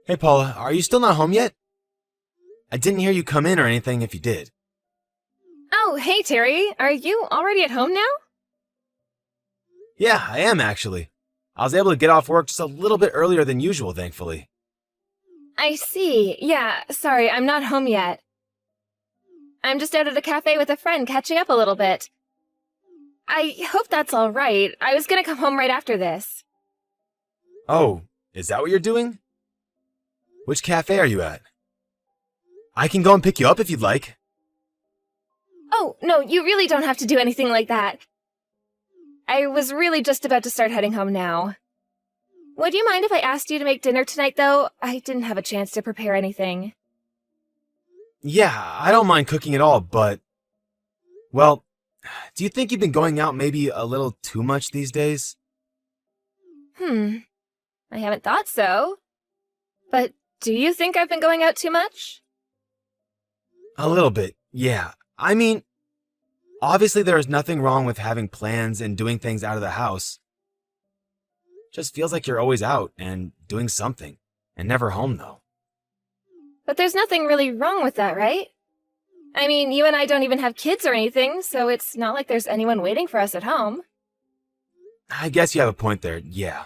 Hey Paula, are you still not home yet? I didn't hear you come in or anything if you did. Oh, hey Terry, are you already at home now? Yeah, I am actually. I was able to get off work just a little bit earlier than usual, thankfully. I see. Yeah, sorry, I'm not home yet. I'm just out at a cafe with a friend catching up a little bit. I hope that's all right. I was gonna come home right after this. Oh, is that what you're doing? Which cafe are you at? I can go and pick you up if you'd like. Oh, no, you really don't have to do anything like that. I was really just about to start heading home now. Would you mind if I asked you to make dinner tonight, though? I didn't have a chance to prepare anything. Yeah, I don't mind cooking at all, but... Well, do you think you've been going out maybe a little too much these days? I haven't thought so. But do you think I've been going out too much? A little bit, yeah. I mean, obviously there is nothing wrong with having plans and doing things out of the house. Just feels like you're always out and doing something, and never home though. But there's nothing really wrong with that, right? I mean, you and I don't even have kids or anything, so it's not like there's anyone waiting for us at home. I guess you have a point there, yeah.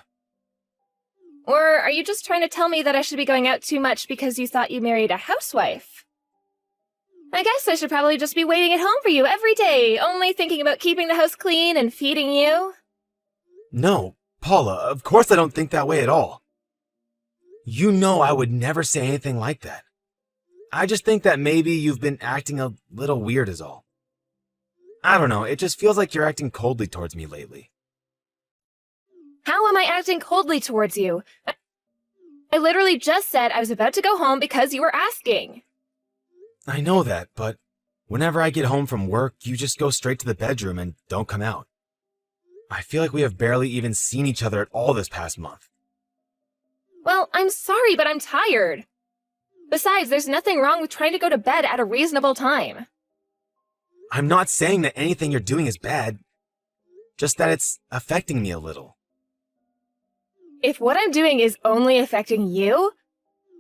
Or are you just trying to tell me that I should be going out too much because you thought you married a housewife? I guess I should probably just be waiting at home for you every day, only thinking about keeping the house clean and feeding you. No, Paula, of course I don't think that way at all. You know I would never say anything like that. I just think that maybe you've been acting a little weird is all. I don't know, it just feels like you're acting coldly towards me lately. How am I acting coldly towards you? I literally just said I was about to go home because you were asking. I know that, but whenever I get home from work, you just go straight to the bedroom and don't come out. I feel like we have barely even seen each other at all this past month. Well, I'm sorry, but I'm tired. Besides, there's nothing wrong with trying to go to bed at a reasonable time. I'm not saying that anything you're doing is bad, just that it's affecting me a little. If what I'm doing is only affecting you,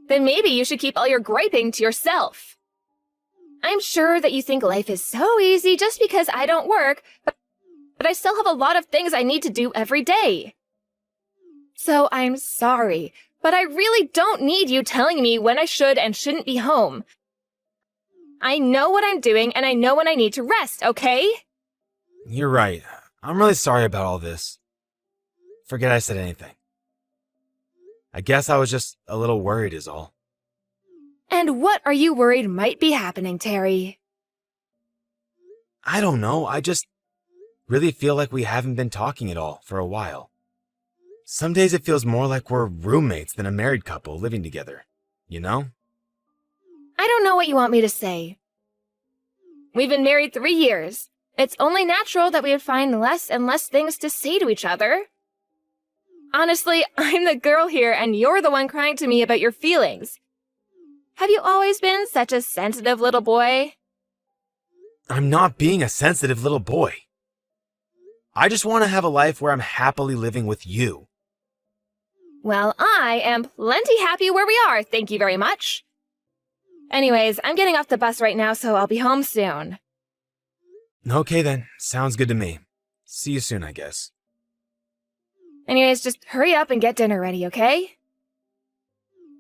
then maybe you should keep all your griping to yourself. I'm sure that you think life is so easy just because I don't work, but I still have a lot of things I need to do every day. So I'm sorry, but I really don't need you telling me when I should and shouldn't be home. I know what I'm doing and I know when I need to rest, okay? You're right. I'm really sorry about all this. Forget I said anything. I guess I was just a little worried is all. And what are you worried might be happening, Terry? I don't know, I just really feel like we haven't been talking at all for a while. Some days it feels more like we're roommates than a married couple living together, you know? I don't know what you want me to say. We've been married 3 years. It's only natural that we would find less and less things to say to each other. Honestly, I'm the girl here and you're the one crying to me about your feelings. Have you always been such a sensitive little boy? I'm not being a sensitive little boy. I just want to have a life where I'm happily living with you. Well, I am plenty happy where we are, thank you very much. Anyways, I'm getting off the bus right now, so I'll be home soon. Okay then, sounds good to me. See you soon, I guess. Anyways, just hurry up and get dinner ready, okay?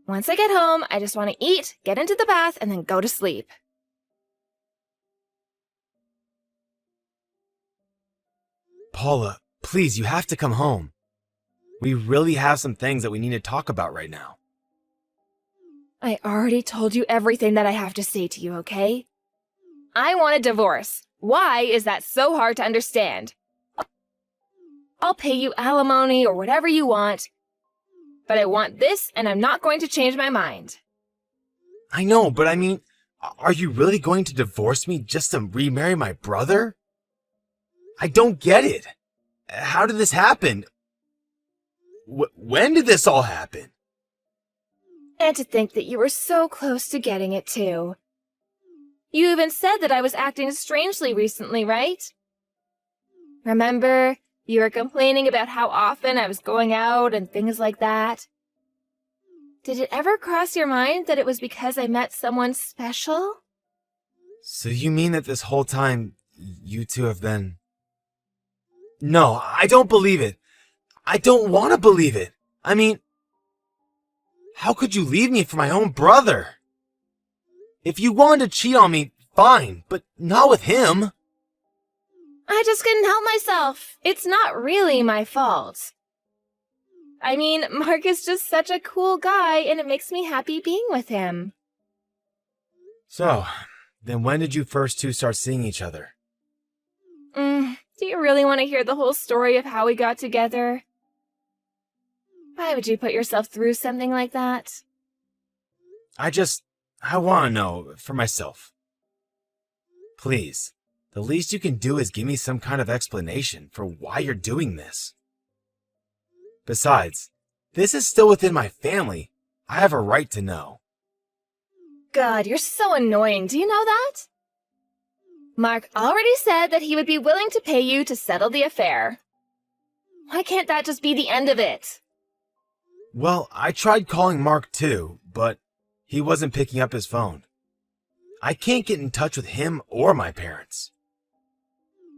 Once I get home, I just want to eat, get into the bath, and then go to sleep. Paula, please, you have to come home. We really have some things that we need to talk about right now. I already told you everything that I have to say to you, okay? I want a divorce. Why is that so hard to understand? I'll pay you alimony or whatever you want, but I want this and I'm not going to change my mind. I know, but I mean, are you really going to divorce me just to remarry my brother? I don't get it. How did this happen? When did this all happen? And to think that you were so close to getting it too. You even said that I was acting strangely recently, right? Remember, you were complaining about how often I was going out and things like that. Did it ever cross your mind that it was because I met someone special? So you mean that this whole time, you two have been... No, I don't believe it. I don't want to believe it. I mean, how could you leave me for my own brother? If you wanted to cheat on me, fine, but not with him. I just couldn't help myself. It's not really my fault. I mean, Mark is just such a cool guy, and it makes me happy being with him. So, then when did you first two start seeing each other? Do you really want to hear the whole story of how we got together? Why would you put yourself through something like that? I want to know for myself. Please, the least you can do is give me some kind of explanation for why you're doing this. Besides, this is still within my family. I have a right to know. God, you're so annoying. Do you know that? Mark already said that he would be willing to pay you to settle the affair. Why can't that just be the end of it? Well, I tried calling Mark too, but he wasn't picking up his phone. I can't get in touch with him or my parents.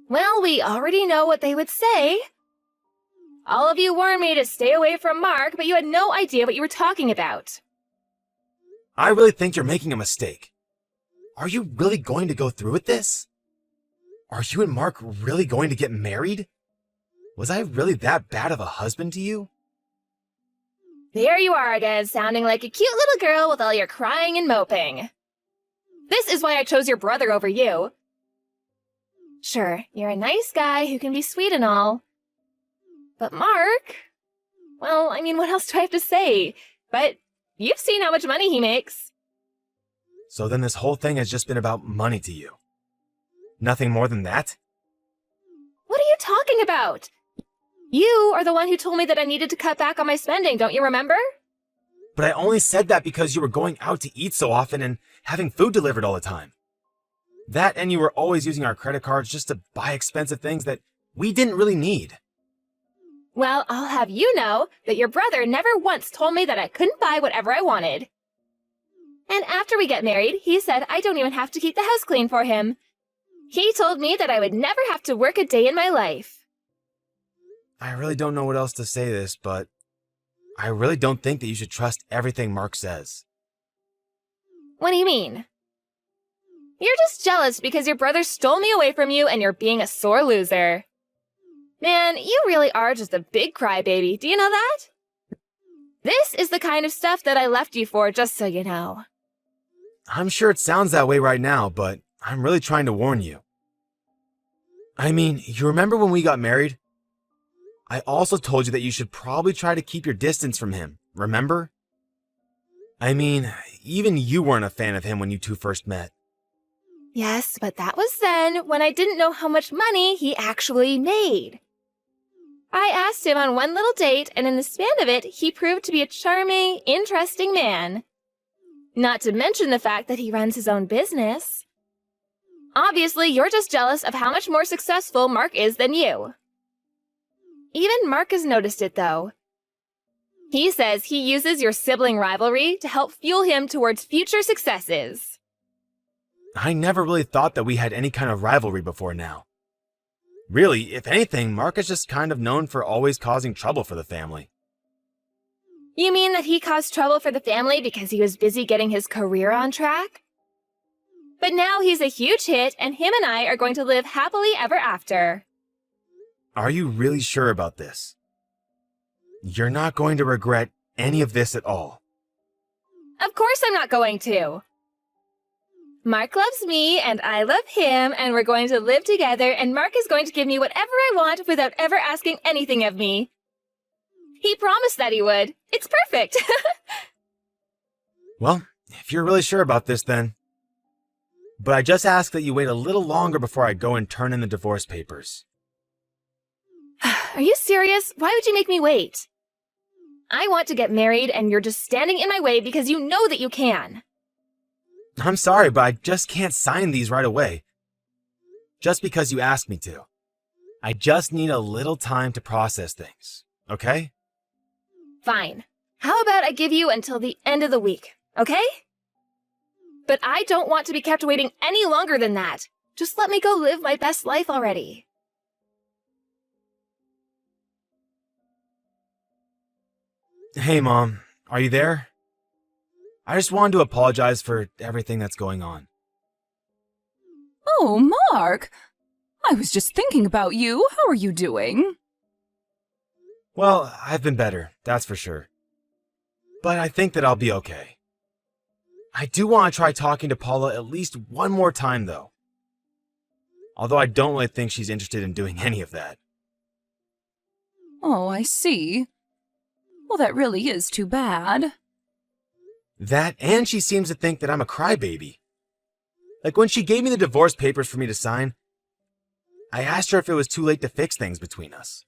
Well, we already know what they would say. All of you warned me to stay away from Mark, but you had no idea what you were talking about. I really think you're making a mistake. Are you really going to go through with this? Are you and Mark really going to get married? Was I really that bad of a husband to you? There you are again, sounding like a cute little girl with all your crying and moping. This is why I chose your brother over you. Sure, you're a nice guy who can be sweet and all. But Mark... Well, I mean, what else do I have to say? But you've seen how much money he makes. So then this whole thing has just been about money to you? Nothing more than that? What are you talking about? You are the one who told me that I needed to cut back on my spending, don't you remember? But I only said that because you were going out to eat so often and having food delivered all the time. That and you were always using our credit cards just to buy expensive things that we didn't really need. Well, I'll have you know that your brother never once told me that I couldn't buy whatever I wanted. And after we get married, he said I don't even have to keep the house clean for him. He told me that I would never have to work a day in my life. I really don't know what else to say this, but I really don't think that you should trust everything Mark says. What do you mean? You're just jealous because your brother stole me away from you and you're being a sore loser. Man, you really are just a big crybaby. Do you know that? This is the kind of stuff that I left you for, just so you know. I'm sure it sounds that way right now, but I'm really trying to warn you. I mean, you remember when we got married? I also told you that you should probably try to keep your distance from him, remember? I mean, even you weren't a fan of him when you two first met. Yes, but that was then, when I didn't know how much money he actually made. I asked him on one little date, and in the span of it, he proved to be a charming, interesting man. Not to mention the fact that he runs his own business. Obviously, you're just jealous of how much more successful Mark is than you. Even Mark has noticed it, though. He says he uses your sibling rivalry to help fuel him towards future successes. I never really thought that we had any kind of rivalry before now. Really, if anything, Mark is just kind of known for always causing trouble for the family. You mean that he caused trouble for the family because he was busy getting his career on track? But now he's a huge hit, and him and I are going to live happily ever after. Are you really sure about this? You're not going to regret any of this at all. Of course I'm not going to. Mark loves me, and I love him, and we're going to live together, and Mark is going to give me whatever I want without ever asking anything of me. He promised that he would. It's perfect. Well, if you're really sure about this, then. But I just ask that you wait a little longer before I go and turn in the divorce papers. Are you serious? Why would you make me wait? I want to get married, and you're just standing in my way because you know that you can. I'm sorry, but I just can't sign these right away. Just because you asked me to. I just need a little time to process things, okay? Fine. How about I give you until the end of the week, okay? But I don't want to be kept waiting any longer than that. Just let me go live my best life already. Hey, Mom. Are you there? I just wanted to apologize for everything that's going on. Oh, Mark! I was just thinking about you. How are you doing? Well, I've been better, that's for sure. But I think that I'll be okay. I do want to try talking to Paula at least one more time, though. Although I don't really think she's interested in doing any of that. Oh, I see. Well, that really is too bad. That, and she seems to think that I'm a crybaby. Like when she gave me the divorce papers for me to sign, I asked her if it was too late to fix things between us.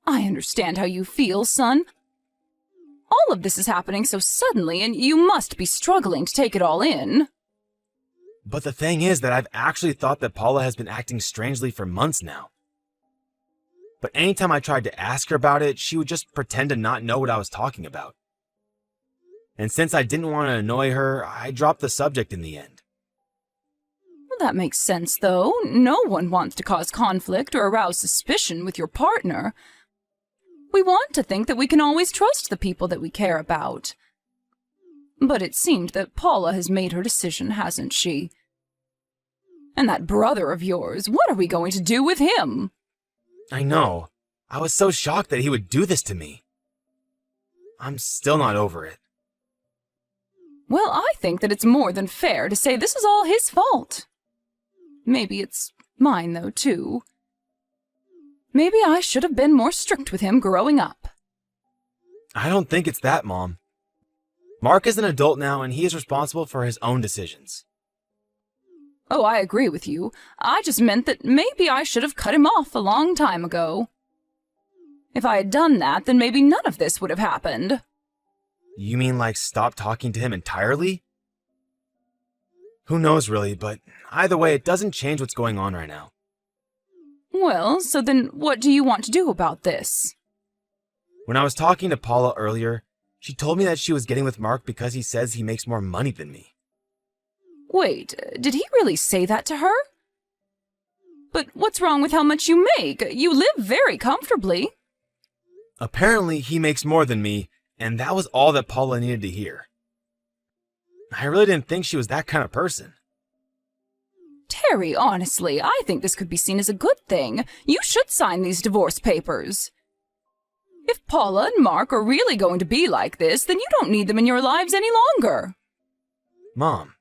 I understand how you feel, son. All of this is happening so suddenly, and you must be struggling to take it all in. But the thing is that I've actually thought that Paula has been acting strangely for months now. But anytime I tried to ask her about it, she would just pretend to not know what I was talking about. And since I didn't want to annoy her, I dropped the subject in the end. Well, that makes sense, though. No one wants to cause conflict or arouse suspicion with your partner. We want to think that we can always trust the people that we care about. But it seemed that Paula has made her decision, hasn't she? And that brother of yours, what are we going to do with him? I know. I was so shocked that he would do this to me. I'm still not over it. Well, I think that it's more than fair to say this is all his fault. Maybe it's mine, though, too. Maybe I should have been more strict with him growing up. I don't think it's that, Mom. Mark is an adult now, and he is responsible for his own decisions. Oh, I agree with you. I just meant that maybe I should have cut him off a long time ago. If I had done that, then maybe none of this would have happened. You mean like stop talking to him entirely? Who knows really, but either way, it doesn't change what's going on right now. Well, so then what do you want to do about this? When I was talking to Paula earlier, she told me that she was getting with Mark because he says he makes more money than me. Wait, did he really say that to her? But what's wrong with how much you make? You live very comfortably. Apparently, he makes more than me, and that was all that Paula needed to hear. I really didn't think she was that kind of person. Terry, honestly, I think this could be seen as a good thing. You should sign these divorce papers. If Paula and Mark are really going to be like this, then you don't need them in your lives any longer. Mom,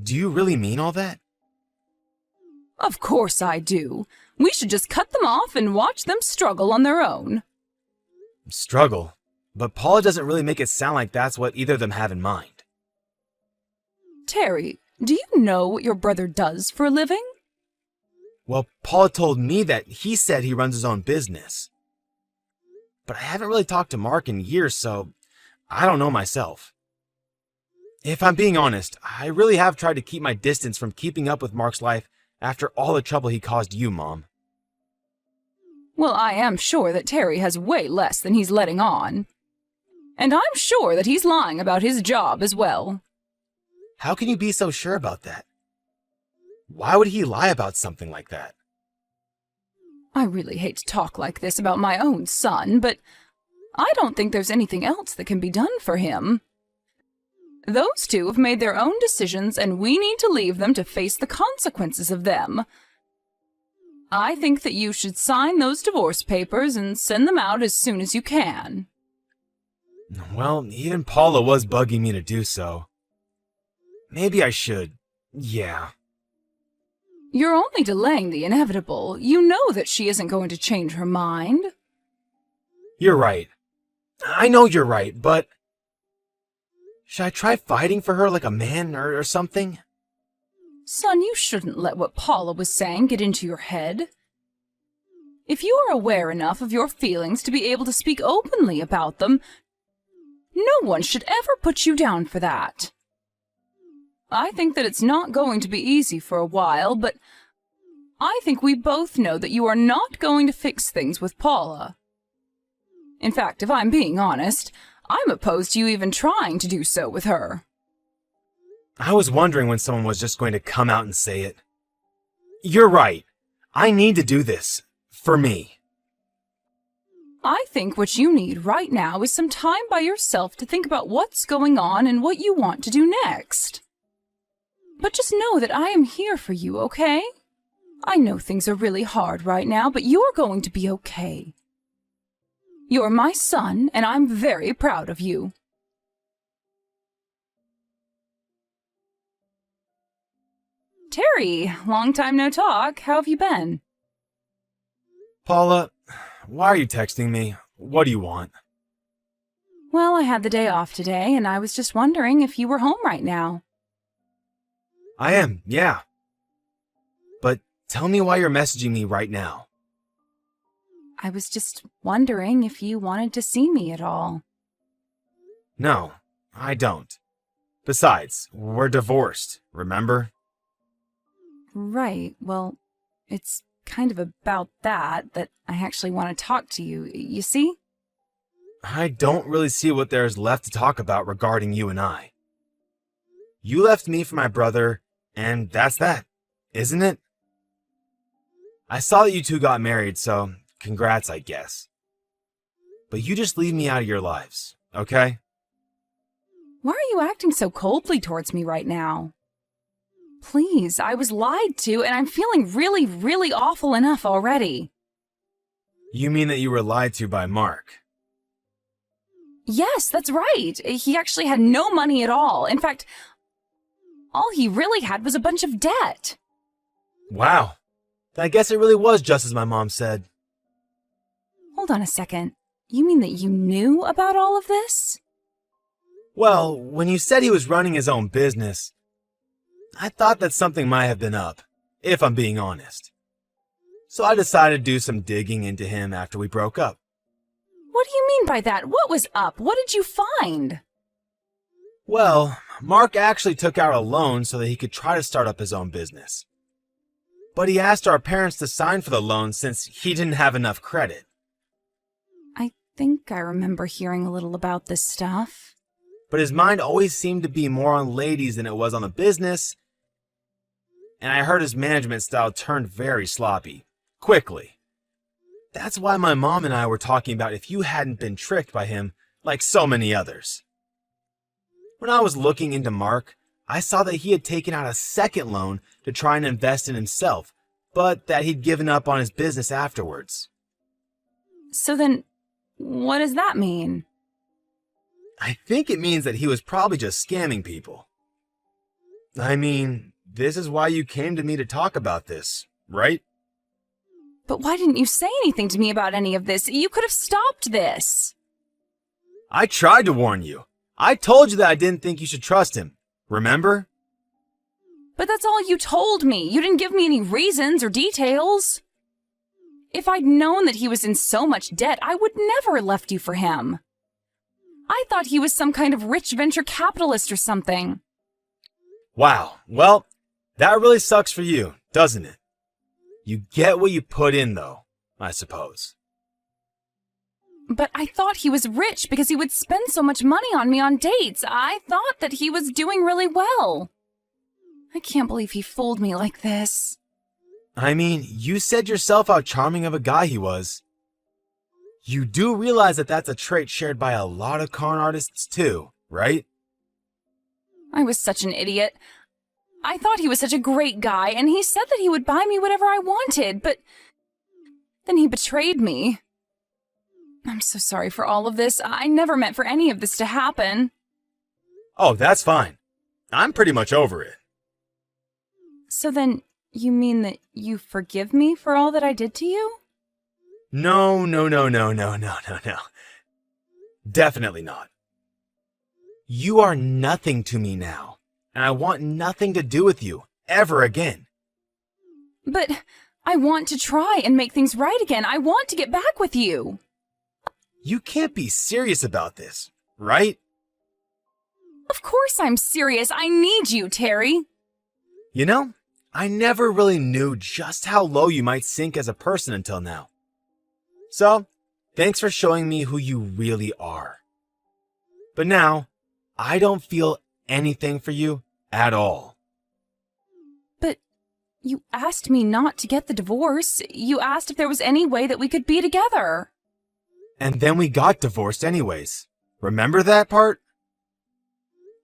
do you really mean all that? Of course I do. We should just cut them off and watch them struggle on their own. Struggle? But Paula doesn't really make it sound like that's what either of them have in mind. Terry, do you know what your brother does for a living? Well, Paula told me that he said he runs his own business. But I haven't really talked to Mark in years, so I don't know myself. If I'm being honest, I really have tried to keep my distance from keeping up with Mark's life after all the trouble he caused you, Mom. Well, I am sure that Terry has way less than he's letting on. And I'm sure that he's lying about his job as well. How can you be so sure about that? Why would he lie about something like that? I really hate to talk like this about my own son, but I don't think there's anything else that can be done for him. Those two have made their own decisions, and we need to leave them to face the consequences of them. I think that you should sign those divorce papers and send them out as soon as you can. Well, even Paula was bugging me to do so. Maybe I should. Yeah. You're only delaying the inevitable. You know that she isn't going to change her mind. You're right. I know you're right, but... should I try fighting for her like a man or something? Son, you shouldn't let what Paula was saying get into your head. If you are aware enough of your feelings to be able to speak openly about them, no one should ever put you down for that. I think that it's not going to be easy for a while, but I think we both know that you are not going to fix things with Paula. In fact, if I'm being honest, I'm opposed to you even trying to do so with her. I was wondering when someone was just going to come out and say it. You're right. I need to do this. For me. I think what you need right now is some time by yourself to think about what's going on and what you want to do next. But just know that I am here for you, okay? I know things are really hard right now, but you're going to be okay. You're my son, and I'm very proud of you. Terry, long time no talk. How have you been? Paula, why are you texting me? What do you want? Well, I had the day off today, and I was just wondering if you were home right now. I am, yeah. But tell me why you're messaging me right now. I was just wondering if you wanted to see me at all. No, I don't. Besides, we're divorced, remember? Right, well, it's kind of about that I actually want to talk to you, you see? I don't really see what there's left to talk about regarding you and I. You left me for my brother, and that's that, isn't it? I saw that you two got married, so congrats, I guess. But you just leave me out of your lives, okay? Why are you acting so coldly towards me right now? Please, I was lied to, and I'm feeling really, really awful enough already. You mean that you were lied to by Mark? Yes, that's right. He actually had no money at all. In fact, all he really had was a bunch of debt. Wow. I guess it really was just as my mom said. Hold on a second. You mean that you knew about all of this? Well, when you said he was running his own business, I thought that something might have been up, if I'm being honest. So I decided to do some digging into him after we broke up. What do you mean by that? What was up? What did you find? Well, Mark actually took out a loan so that he could try to start up his own business. But he asked our parents to sign for the loan since he didn't have enough credit. I think I remember hearing a little about this stuff. But his mind always seemed to be more on ladies than it was on the business, and I heard his management style turned very sloppy, quickly. That's why my mom and I were talking about if you hadn't been tricked by him like so many others. When I was looking into Mark, I saw that he had taken out a second loan to try and invest in himself, but that he'd given up on his business afterwards. So then, what does that mean? I think it means that he was probably just scamming people. I mean, this is why you came to me to talk about this, right? But why didn't you say anything to me about any of this? You could have stopped this. I tried to warn you. I told you that I didn't think you should trust him. Remember? But that's all you told me. You didn't give me any reasons or details. If I'd known that he was in so much debt, I would never have left you for him. I thought he was some kind of rich venture capitalist or something. Wow. Well, that really sucks for you, doesn't it? You get what you put in, though, I suppose. But I thought he was rich because he would spend so much money on me on dates. I thought that he was doing really well. I can't believe he fooled me like this. I mean, you said yourself how charming of a guy he was. You do realize that that's a trait shared by a lot of con artists too, right? I was such an idiot. I thought he was such a great guy, and he said that he would buy me whatever I wanted, but then he betrayed me. I'm so sorry for all of this. I never meant for any of this to happen. Oh, that's fine. I'm pretty much over it. So then, you mean that you forgive me for all that I did to you? No. Definitely not. You are nothing to me now, and I want nothing to do with you, ever again. But I want to try and make things right again. I want to get back with you. You can't be serious about this, right? Of course I'm serious. I need you, Terry. You know, I never really knew just how low you might sink as a person until now. So, Thanks for showing me who you really are. But now, I don't feel anything for you at all. But you asked me not to get the divorce. You asked if there was any way that we could be together. And then we got divorced anyways. Remember that part?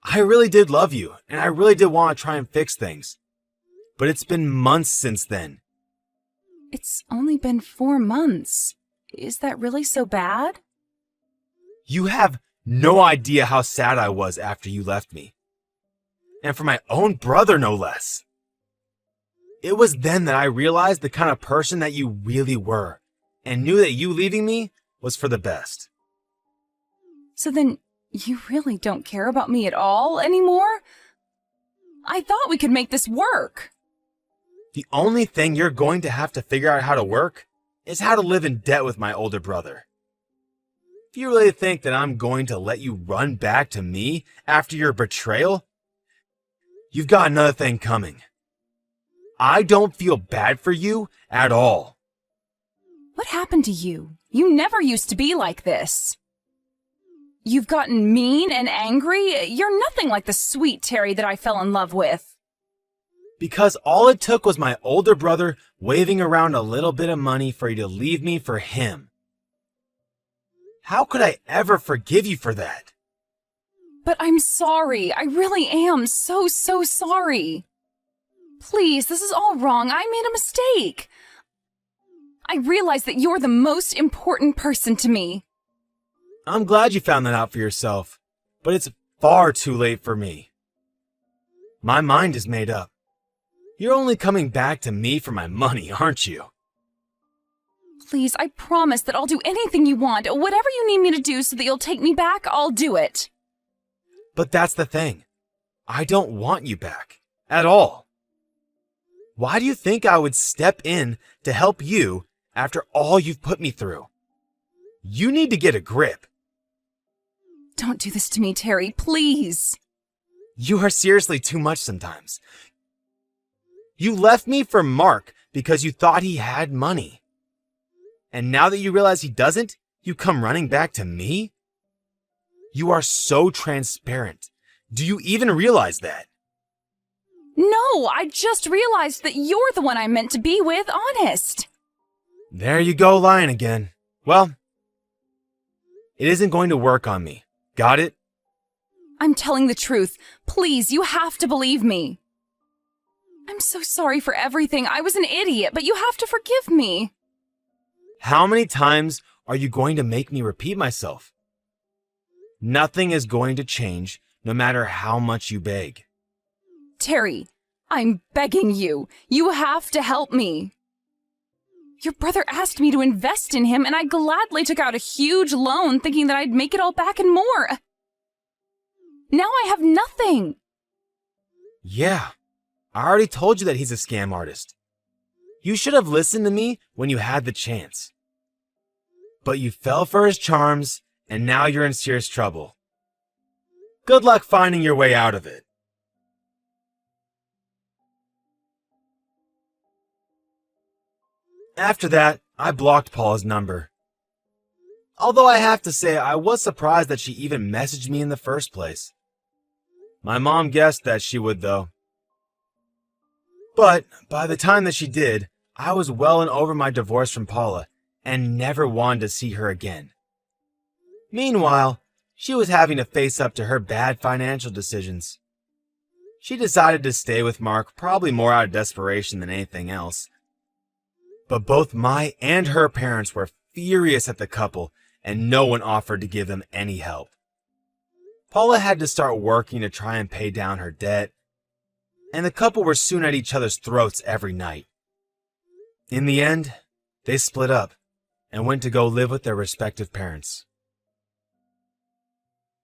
I really did love you, and I really did want to try and fix things. But it's been months since then. It's only been 4 months. Is that really so bad? You have no idea how sad I was after you left me. And for my own brother, no less. It was then that I realized the kind of person that you really were, and knew that you leaving me was for the best. So then, you really don't care about me at all anymore? I thought we could make this work. The only thing you're going to have to figure out how to work is how to live in debt with my older brother. If you really think that I'm going to let you run back to me after your betrayal, you've got another thing coming. I don't feel bad for you at all. What happened to you? You never used to be like this. You've gotten mean and angry. You're nothing like the sweet Terry that I fell in love with. Because all it took was my older brother waving around a little bit of money for you to leave me for him. How could I ever forgive you for that? But I'm sorry. I really am so sorry. Please, this is all wrong. I made a mistake. I realize that you're the most important person to me. I'm glad you found that out for yourself, but it's far too late for me. My mind is made up. You're only coming back to me for my money, aren't you? Please, I promise that I'll do anything you want. Whatever you need me to do so that you'll take me back, I'll do it. But that's the thing. I don't want you back. At all. Why do you think I would step in to help you after all you've put me through? You need to get a grip. Don't do this to me, Terry, please. You are seriously too much sometimes. You left me for Mark because you thought he had money. And now that you realize he doesn't, you come running back to me? You are so transparent. Do you even realize that? No, I just realized that you're the one I'm meant to be with, honest. There you go, lying again. Well, it isn't going to work on me. Got it? I'm telling the truth. Please, you have to believe me. I'm so sorry for everything. I was an idiot, but you have to forgive me. How many times are you going to make me repeat myself? Nothing is going to change no matter how much you beg. Terry, I'm begging you. You have to help me. Your brother asked me to invest in him, and I gladly took out a huge loan thinking that I'd make it all back and more. Now I have nothing. Yeah, I already told you that he's a scam artist. You should have listened to me when you had the chance. But you fell for his charms, and now you're in serious trouble. Good luck finding your way out of it. After that, I blocked Paula's number. Although I have to say I was surprised that she even messaged me in the first place. My mom guessed that she would though. But by the time that she did, I was well and over my divorce from Paula and never wanted to see her again. Meanwhile, she was having to face up to her bad financial decisions. She decided to stay with Mark probably more out of desperation than anything else. But both my and her parents were furious at the couple, and no one offered to give them any help. Paula had to start working to try and pay down her debt, and the couple were soon at each other's throats every night. In the end, they split up and went to go live with their respective parents.